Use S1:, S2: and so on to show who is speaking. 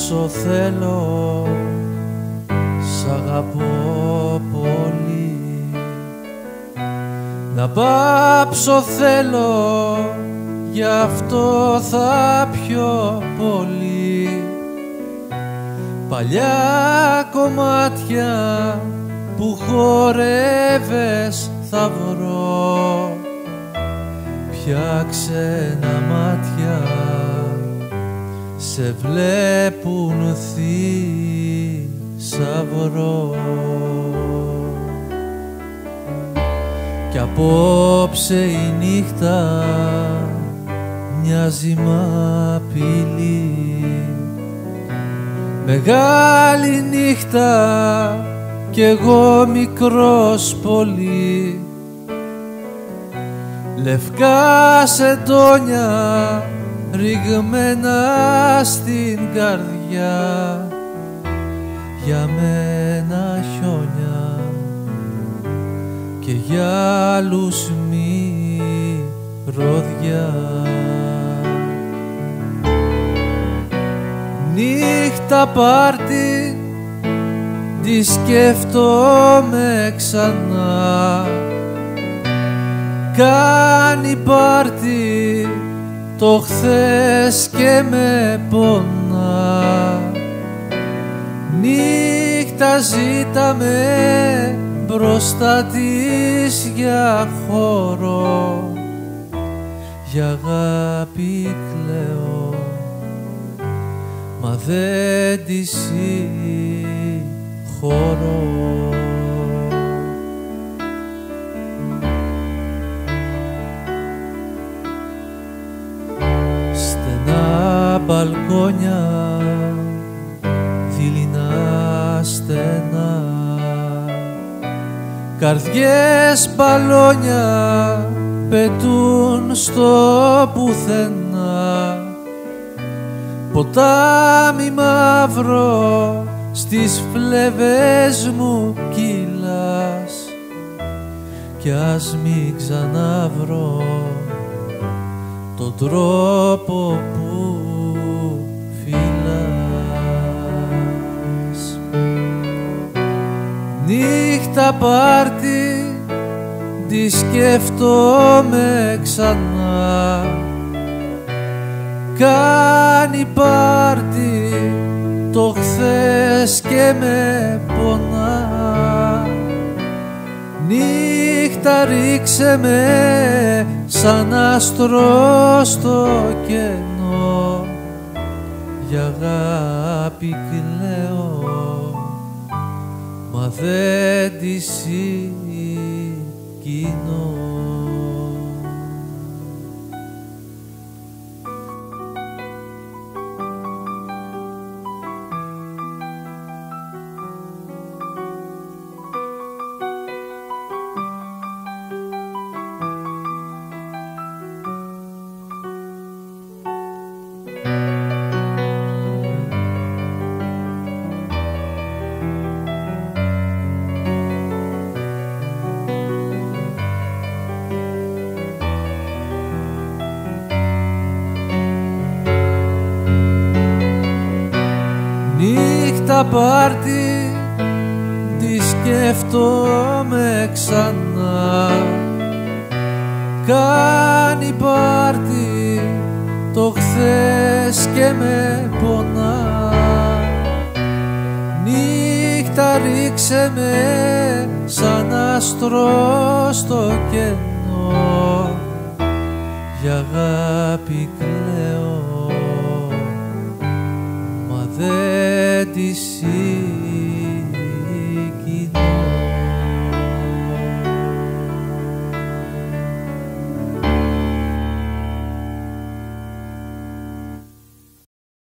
S1: πάψω θέλω, σ' αγαπώ πολύ. Να πάψω θέλω, γι' αυτό θα πιω πολύ. Παλιά κομμάτια που χορεύες θα βρω, πια ξένα μάτια σε βλέπουν θησαυρό. Κι απόψε η νύχτα μοιάζει μ' απειλή, μεγάλη νύχτα κι εγώ μικρός πολύ. Λευκά σεντόνια ρηγμένα στην καρδιά, για μένα χιόνια και για άλλους μυρωδιά. Νύχτα πάρτι, τη σκέφτομαι ξανά, κάνει πάρτι το χθες και με πονά. Νύχτα ζήταμε μπροστά της για χώρο, για αγάπη κλαίω, μα δεν τη συγχωρώ. Στενά μπαλκόνια, δειλινά στενά, καρδιές μπαλόνια πετούν στο πουθενά. Ποτάμι μαύρο στις φλέβες μου κύλας, κι ας μη ξαναβρω τον τρόπο που φυλάς. Νύχτα πάρτι, τη σκέφτομαι ξανά, κάνει πάρτι το χθες και με πονά. Νύχτα ρίξε με σαν άστρο στο κενό, για αγάπη κλαίω, μα δεν τη συγκινώ. Νύχτα πάρτι, τη σκέφτομαι ξανά, κάνει πάρτι το χθες και με πονά. Νύχτα ρίξε με σαν άστρο στο κενό, για αγάπη κλαίω, μα δεν τη